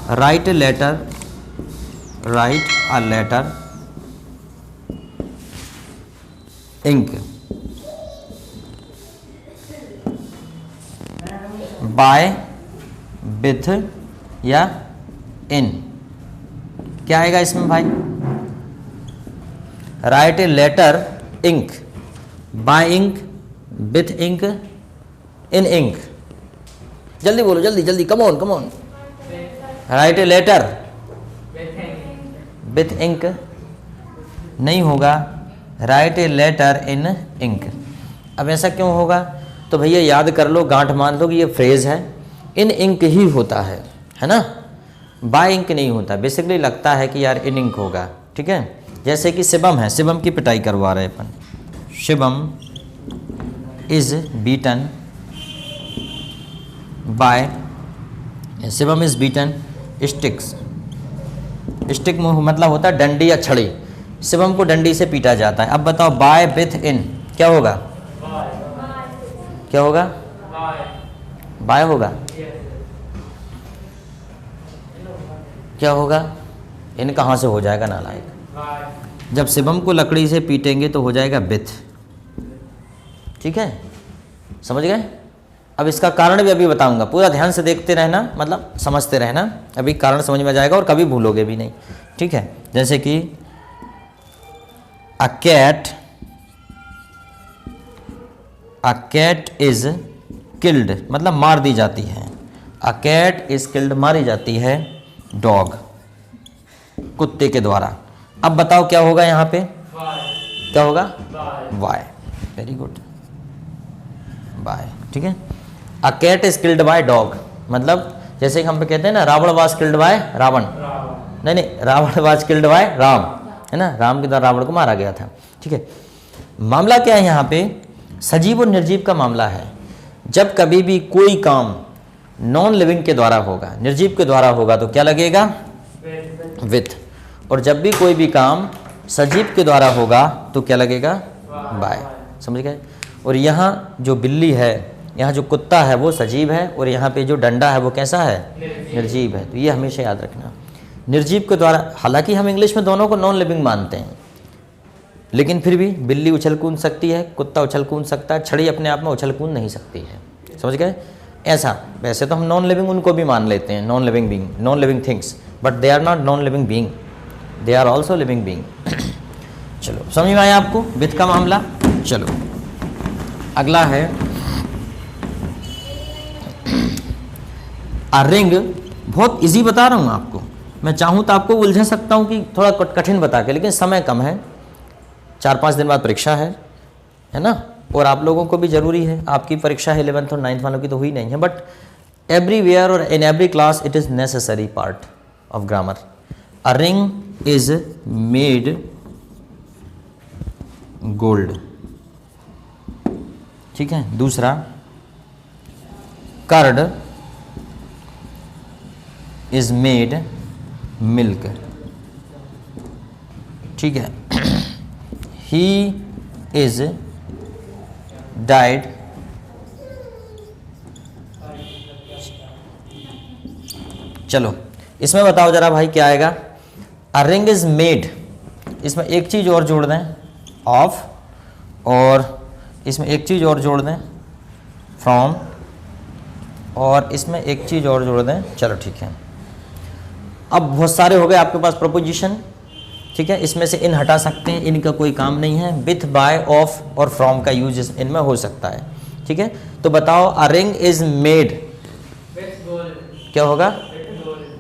Right a letter ink by with या in, क्या आएगा इसमें भाई? Write a letter ink by ink with ink in ink. जल्दी बोलो, जल्दी जल्दी, come on. Write a letter with ink नहीं होगा, write a letter in ink. अब ऐसा क्यों होगा? तो भैया याद कर लो, गांठ मान लो कि ये फ्रेज है, इन इंक ही होता है ना, बाय इंक नहीं होता। बेसिकली लगता है कि यार इन इंक होगा, ठीक है। जैसे कि शिवम है, शिवम की पिटाई करवा रहे अपन, Shivam is beaten by, Shivam is beaten sticks. Stick मतलब होता है डंडी या छड़ी, शिवम को डंडी से पीटा जाता है। अब बताओ बाय विथ इन क्या होगा? क्या होगा? बाय होगा। क्या होगा? इन कहाँ से हो जाएगा नालायक? जब शिवम को लकड़ी से पीटेंगे तो हो जाएगा विथ, ठीक है, समझ गए? अब इसका कारण भी अभी बताऊंगा, पूरा ध्यान से देखते रहना, मतलब समझते रहना, अभी कारण समझ में आ जाएगा और कभी भूलोगे भी नहीं, ठीक है। जैसे कि अ कैट इज किल्ड, मतलब मार दी जाती है। अ कैट इज किल्ड मारी जाती है डॉग, कुत्ते के द्वारा। अब बताओ क्या होगा यहाँ पे? क्या होगा? वाई, वेरी गुड, बाय, ठीक है। A cat is killed by dog, मतलब जैसे कि हम पे कहते हैं ना, Ravan was killed by Ravan, नहीं, Ravan was killed by Ram, है ना, राम के द्वारा रावण को मारा गया था, ठीक है। मामला क्या है यहाँ पे? सजीव और निर्जीव का मामला है। जब कभी भी कोई काम नॉन लिविंग के द्वारा होगा, निर्जीव के द्वारा होगा तो क्या लगेगा? विथ। और जब भी कोई भी काम सजीव के द्वारा होगा तो क्या लगेगा? बाय, समझ गए? और यहाँ जो बिल्ली है, यहाँ जो कुत्ता है वो सजीव है, और यहाँ पे जो डंडा है वो कैसा है? निर्जीव है। तो ये हमेशा याद रखना, निर्जीव के द्वारा। हालांकि हम इंग्लिश में दोनों को नॉन लिविंग मानते हैं, लेकिन फिर भी बिल्ली उछल कूद सकती है, कुत्ता उछल कूद सकता है, छड़ी अपने आप में उछल कूद नहीं सकती है, समझ गए? ऐसा, वैसे तो हम नॉन लिविंग उनको भी मान लेते हैं, non living being, non living things, but they are not non living being, they are also living being. चलो, समझ में आया आपको विथ का मामला? चलो अगला है अ रिंग। बहुत इजी बता रहा हूँ आपको, मैं चाहूँ तो आपको उलझा सकता हूँ कि थोड़ा कठिन बता के, लेकिन समय कम है, 4-5 दिन बाद परीक्षा है ना, और आप लोगों को भी ज़रूरी है, आपकी परीक्षा है 11th और 9th वालों की तो हुई नहीं है, बट एवरीवेयर और in every class it is necessary part of grammar. A ring is made gold, ठीक है। दूसरा, कर्ड इज मेड मिल्क, ठीक है। ही इज डाइड चलो इसमें बताओ जरा भाई क्या आएगा? अ रिंग इज मेड, इसमें एक चीज़ और जोड़ दें ऑफ, और इसमें एक चीज़ और जोड़ दें फ्रॉम, और इसमें एक चीज़ और जोड़ दें, चलो ठीक है। अब बहुत सारे हो गए आपके पास प्रपोजिशन, ठीक है। इसमें से इन हटा सकते हैं, इनका कोई काम नहीं है। विथ, बाय, ऑफ और फ्रॉम का यूज इनमें हो सकता है, ठीक है। तो बताओ अ रिंग इज मेड, क्या होगा?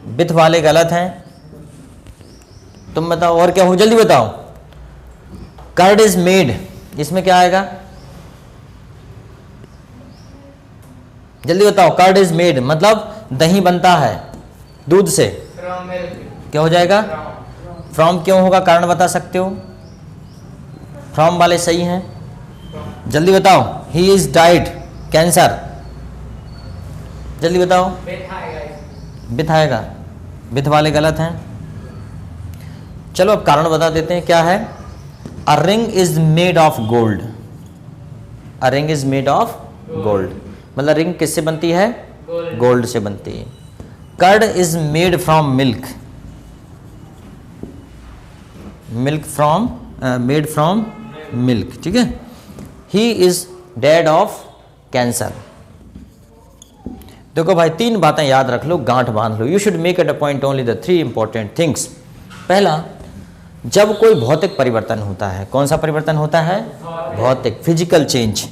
विथ वाले गलत हैं, तुम बताओ और क्या हो, जल्दी बताओ। कर्ड इज मेड, इसमें क्या आएगा? जल्दी बताओ। कर्ड इज मेड मतलब दही बनता है दूध से, क्या हो जाएगा? फ्रॉम क्यों होगा? कारण बता सकते हो? फ्रॉम वाले सही हैं, जल्दी बताओ। ही इज डाइड, कैंसर, जल्दी बताओ। विथ आएगा, विथ वाले गलत हैं। चलो अब कारण बता देते हैं क्या है। A ring is made of gold, a ring is made of gold मतलब रिंग किससे बनती है? गोल्ड से बनती है। Curd is made from milk, milk from made from milk, ठीक है। He is dead of cancer. देखो भाई 3 बातें याद रख लो, गांठ बांध लो। You should make it a point only the 3 important things. पहला, जब कोई भौतिक परिवर्तन होता है, कौन सा परिवर्तन होता है? भौतिक, फिजिकल चेंज।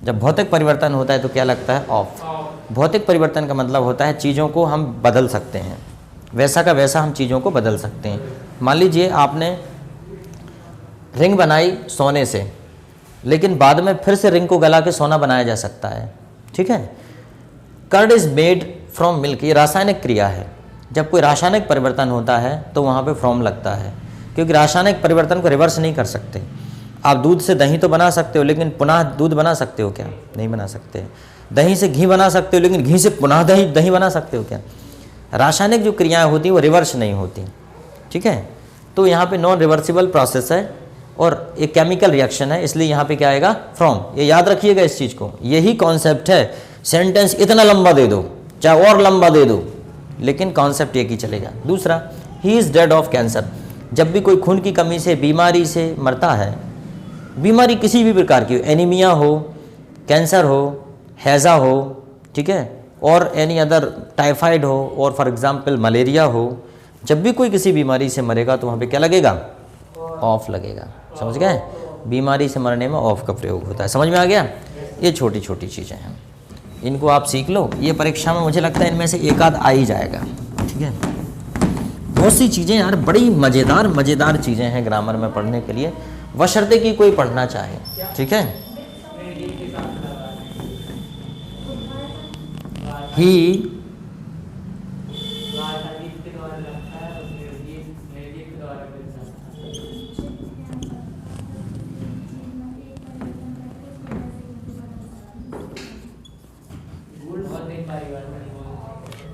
जब भौतिक परिवर्तन होता है तो क्या लगता है? ऑफ। भौतिक परिवर्तन का मतलब होता है चीज़ों को हम बदल सकते हैं, वैसा का वैसा हम चीज़ों को बदल सकते हैं। मान लीजिए आपने रिंग बनाई सोने से, लेकिन बाद में फिर से रिंग को गला के सोना बनाया जा सकता है, ठीक है। Curd is made from milk, ये रासायनिक क्रिया है। जब कोई रासायनिक परिवर्तन होता है तो वहाँ पे फ्रॉम लगता है, क्योंकि रासायनिक परिवर्तन को रिवर्स नहीं कर सकते। आप दूध से दही तो बना सकते हो, लेकिन पुनः दूध बना सकते हो क्या? नहीं बना सकते। दही से घी बना सकते हो, लेकिन घी से पुनः दही बना सकते हो क्या? रासायनिक जो क्रियाएं होती हैं वो रिवर्स नहीं होती, ठीक है। तो यहाँ पे नॉन रिवर्सिबल प्रोसेस है और एक केमिकल रिएक्शन है, इसलिए यहाँ पे क्या आएगा? फ्रॉम। ये याद रखिएगा इस चीज़ को, यही कॉन्सेप्ट है। सेंटेंस इतना लंबा दे दो, चाहे और लंबा दे दो, लेकिन कॉन्सेप्ट एक ही चलेगा। दूसरा, he is dead of cancer. जब भी कोई खून की कमी से, बीमारी से मरता है, बीमारी किसी भी प्रकार की, एनीमिया हो, कैंसर हो, हैज़ा हो, ठीक है, और एनी अदर, टाइफाइड हो, और फॉर एग्जांपल मलेरिया हो, जब भी कोई किसी बीमारी से मरेगा तो वहाँ पे क्या लगेगा? ऑफ लगेगा। समझ गए? बीमारी से मरने में ऑफ का प्रयोग होता है। समझ में आ गया? ये छोटी छोटी चीज़ें हैं, इनको आप सीख लो। ये परीक्षा में मुझे लगता है इनमें से एक आध आ ही जाएगा, ठीक है। बहुत सी चीज़ें यार बड़ी मज़ेदार चीज़ें हैं ग्रामर में पढ़ने के लिए, बशर्ते कि कोई पढ़ना चाहे, ठीक है। ही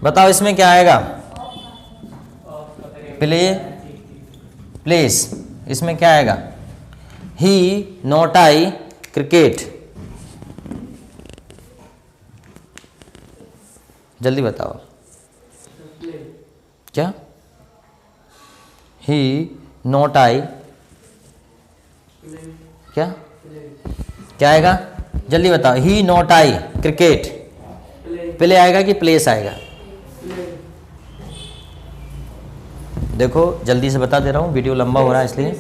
बताओ इसमें क्या आएगा? प्लेस, इसमें क्या आएगा? ही नॉट आई क्रिकेट। जल्दी बताओ क्या? ही नॉट आई क्या क्या आएगा? जल्दी बताओ। ही नॉट आई क्रिकेट, प्ले आएगा कि प्लेस आएगा? देखो जल्दी से बता दे रहा हूँ, वीडियो लंबा हो रहा है इसलिए।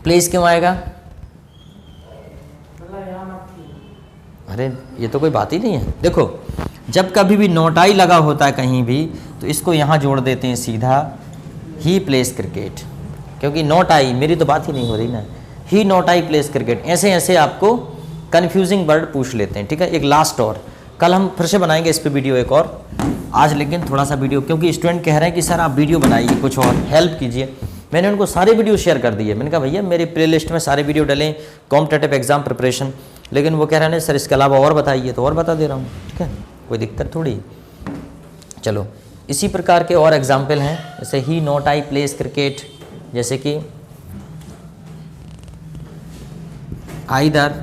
प्लेस क्यों आएगा? अरे ये तो कोई बात ही नहीं है। देखो जब कभी भी नॉट आई लगा होता है कहीं भी, तो इसको यहाँ जोड़ देते हैं सीधा, ही प्लेस क्रिकेट, क्योंकि नॉट आई, मेरी तो बात ही नहीं हो रही ना। ही नॉट आई प्लेस क्रिकेट, ऐसे ऐसे आपको कन्फ्यूजिंग वर्ड पूछ लेते हैं, ठीक है। एक लास्ट और, कल हम फिर से बनाएंगे इस पे वीडियो एक और। आज लेकिन थोड़ा सा वीडियो, क्योंकि स्टूडेंट कह रहे हैं कि सर आप वीडियो बनाइए, कुछ और हेल्प कीजिए। मैंने उनको सारे वीडियो शेयर कर दिए। मैंने कहा भैया मेरी प्लेलिस्ट में सारे वीडियो डलें कॉम्पिटिटिव एग्जाम प्रिपरेशन, लेकिन वो कह रहे हैं सर इसके अलावा और बताइए, तो और बता दे रहा हूँ, ठीक है, कोई दिक्कत थोड़ी। चलो इसी प्रकार के और एग्जाम्पल हैं, जैसे ही नॉट आई प्लेस क्रिकेट, जैसे कि आइदर,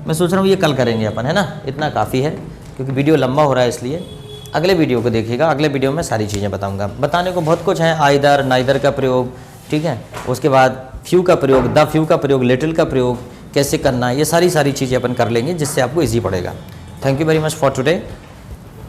मैं सोच रहा हूँ ये कल करेंगे अपन, है ना, इतना काफ़ी है क्योंकि वीडियो लंबा हो रहा है, इसलिए अगले वीडियो को देखिएगा। अगले वीडियो में सारी चीज़ें बताऊंगा, बताने को बहुत कुछ है। आइदर, नाइदर का प्रयोग, ठीक है, उसके बाद फ्यू का प्रयोग, द फ्यू का प्रयोग, लिटिल का प्रयोग कैसे करना है, ये सारी चीज़ें अपन कर लेंगे, जिससे आपको ईजी पड़ेगा। Thank you very much for today.